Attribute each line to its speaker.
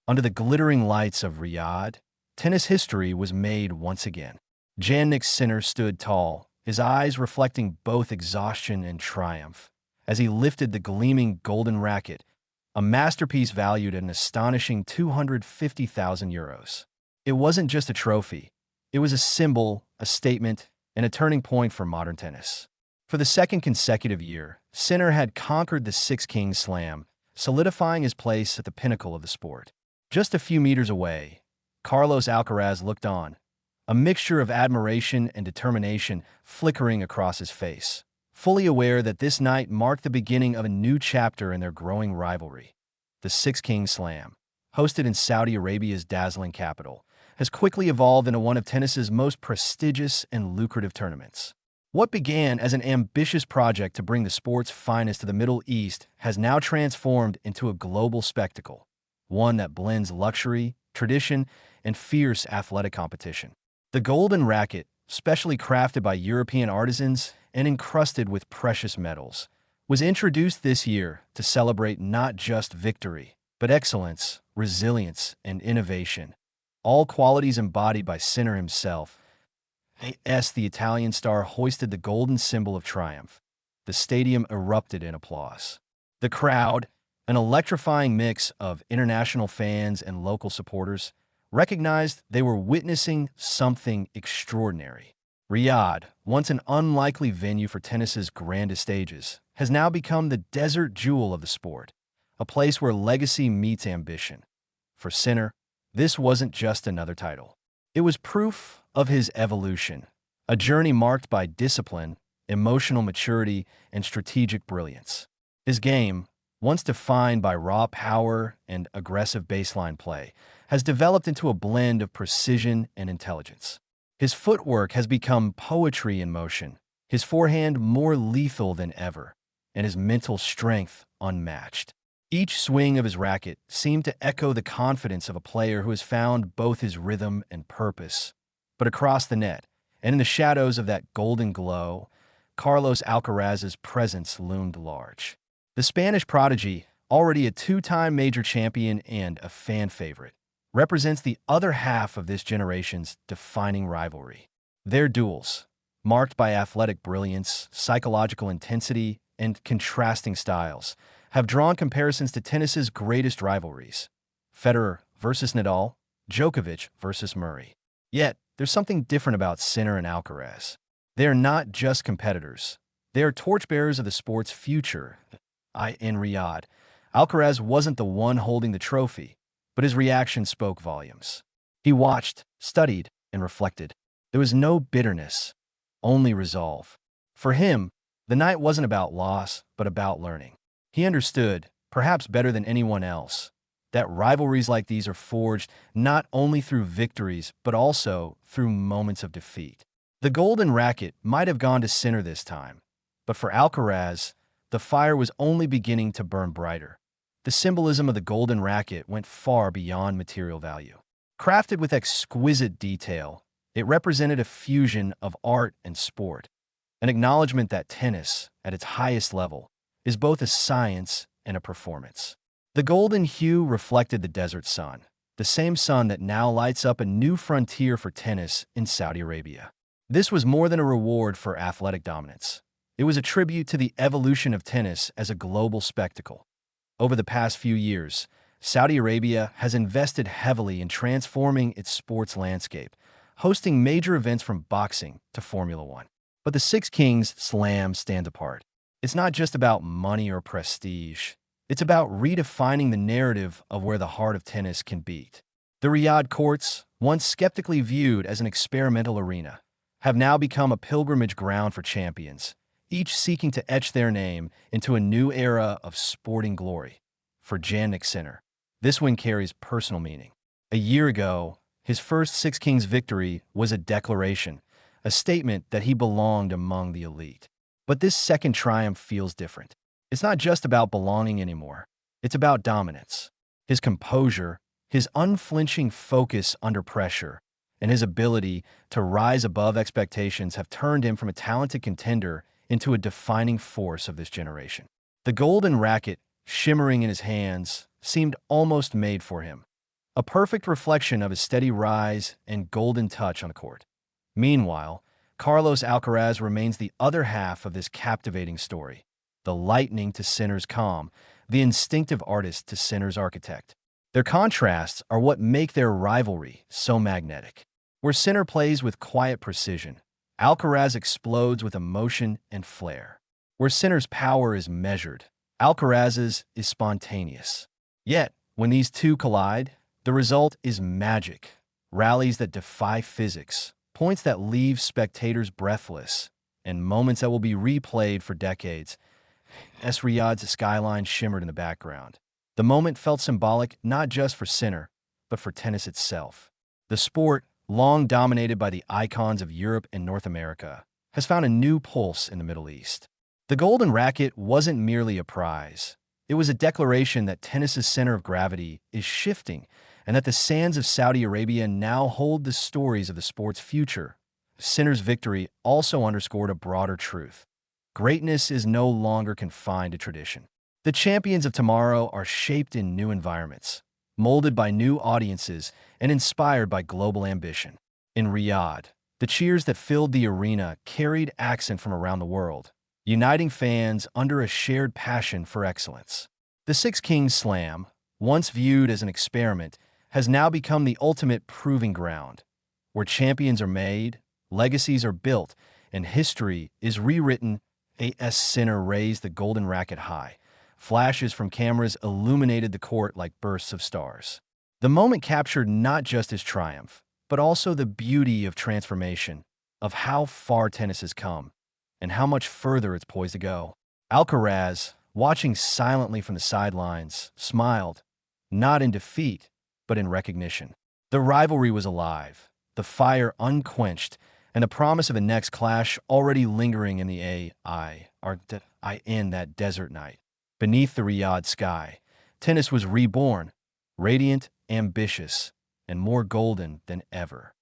Speaker 1: Under the glittering lights of Riyadh, tennis history was made once again. Jannik Sinner stood tall, his eyes reflecting both exhaustion and triumph, as he lifted the gleaming golden racket, a masterpiece valued at an astonishing €250,000. It wasn't just a trophy. It was a symbol, a statement, and a turning point for modern tennis. For the second consecutive year, Sinner had conquered the Six Kings Slam, solidifying his place at the pinnacle of the sport. Just a few meters away, Carlos Alcaraz looked on, a mixture of admiration and determination flickering across his face, fully aware that this night marked the beginning of a new chapter in their growing rivalry. The Six Kings Slam, hosted in Saudi Arabia's dazzling capital, has quickly evolved into one of tennis's most prestigious and lucrative tournaments. What began as an ambitious project to bring the sport's finest to the Middle East has now transformed into a global spectacle, one that blends luxury, tradition, and fierce athletic competition. The Golden Racket, specially crafted by European artisans and encrusted with precious metals, was introduced this year to celebrate not just victory, but excellence, resilience, and innovation, all qualities embodied by Sinner himself. As the Italian star hoisted the golden symbol of triumph, the stadium erupted in applause. The crowd, an electrifying mix of international fans and local supporters, recognized they were witnessing something extraordinary. Riyadh, once an unlikely venue for tennis's grandest stages, has now become the desert jewel of the sport, a place where legacy meets ambition. For Sinner, this wasn't just another title. It was proof of his evolution, a journey marked by discipline, emotional maturity, and strategic brilliance. His game, once defined by raw power and aggressive baseline play, has developed into a blend of precision and intelligence. His footwork has become poetry in motion, his forehand more lethal than ever, and his mental strength unmatched. Each swing of his racket seemed to echo the confidence of a player who has found both his rhythm and purpose. But across the net, and in the shadows of that golden glow, Carlos Alcaraz's presence loomed large. The Spanish prodigy, already a two-time major champion and a fan favorite, represents the other half of this generation's defining rivalry. Their duels, marked by athletic brilliance, psychological intensity, and contrasting styles, have drawn comparisons to tennis's greatest rivalries: Federer versus Nadal, Djokovic versus Murray. Yet, there's something different about Sinner and Alcaraz. They are not just competitors. They are torchbearers of the sport's future. In Riyadh, Alcaraz wasn't the one holding the trophy, but his reaction spoke volumes. He watched, studied, and reflected. There was no bitterness, only resolve. For him, the night wasn't about loss, but about learning. He understood, perhaps better than anyone else, that rivalries like these are forged not only through victories, but also through moments of defeat. The Golden Racket might have gone to Sinner this time, but for Alcaraz, the fire was only beginning to burn brighter. The symbolism of the Golden Racket went far beyond material value. Crafted with exquisite detail, it represented a fusion of art and sport, an acknowledgement that tennis, at its highest level, is both a science and a performance. The golden hue reflected the desert sun, the same sun that now lights up a new frontier for tennis in Saudi Arabia. This was more than a reward for athletic dominance. It was a tribute to the evolution of tennis as a global spectacle. Over the past few years, Saudi Arabia has invested heavily in transforming its sports landscape, hosting major events from boxing to Formula One. But the Six Kings Slam stands apart. It's not just about money or prestige. It's about redefining the narrative of where the heart of tennis can beat. The Riyadh courts, once skeptically viewed as an experimental arena, have now become a pilgrimage ground for champions, each seeking to etch their name into a new era of sporting glory. For Jannik Sinner, this win carries personal meaning. A year ago, his first Six Kings victory was a declaration, a statement that he belonged among the elite. But this second triumph feels different. It's not just about belonging anymore. It's about dominance. His composure, his unflinching focus under pressure, and his ability to rise above expectations have turned him from a talented contender into a defining force of this generation. The golden racket, shimmering in his hands, seemed almost made for him, a perfect reflection of his steady rise and golden touch on the court. Meanwhile, Carlos Alcaraz remains the other half of this captivating story, the lightning to Sinner's calm, the instinctive artist to Sinner's architect. Their contrasts are what make their rivalry so magnetic. Where Sinner plays with quiet precision, Alcaraz explodes with emotion and flair. Where Sinner's power is measured, Alcaraz's is spontaneous. Yet, when these two collide, the result is magic. Rallies that defy physics, points that leave spectators breathless, and moments that will be replayed for decades. As Riyadh's skyline shimmered in the background. The moment felt symbolic not just for Sinner, but for tennis itself. The sport, long dominated by the icons of Europe and North America, has found a new pulse in the Middle East. The Golden Racket wasn't merely a prize. It was a declaration that tennis's center of gravity is shifting and that the sands of Saudi Arabia now hold the stories of the sport's future. Sinner's victory also underscored a broader truth. Greatness is no longer confined to tradition. The champions of tomorrow are shaped in new environments, molded by new audiences, and inspired by global ambition. In Riyadh, the cheers that filled the arena carried accent from around the world, uniting fans under a shared passion for excellence. The Six Kings Slam, once viewed as an experiment, has now become the ultimate proving ground, where champions are made, legacies are built, and history is rewritten. A.S. Sinner raised the Golden Racket high. Flashes from cameras illuminated the court like bursts of stars. The moment captured not just his triumph, but also the beauty of transformation, of how far tennis has come, and how much further it's poised to go. Alcaraz, watching silently from the sidelines, smiled, not in defeat, but in recognition. The rivalry was alive, the fire unquenched, and the promise of a next clash already lingering in the in that desert night. Beneath the Riyadh sky, tennis was reborn, radiant, ambitious, and more golden than ever.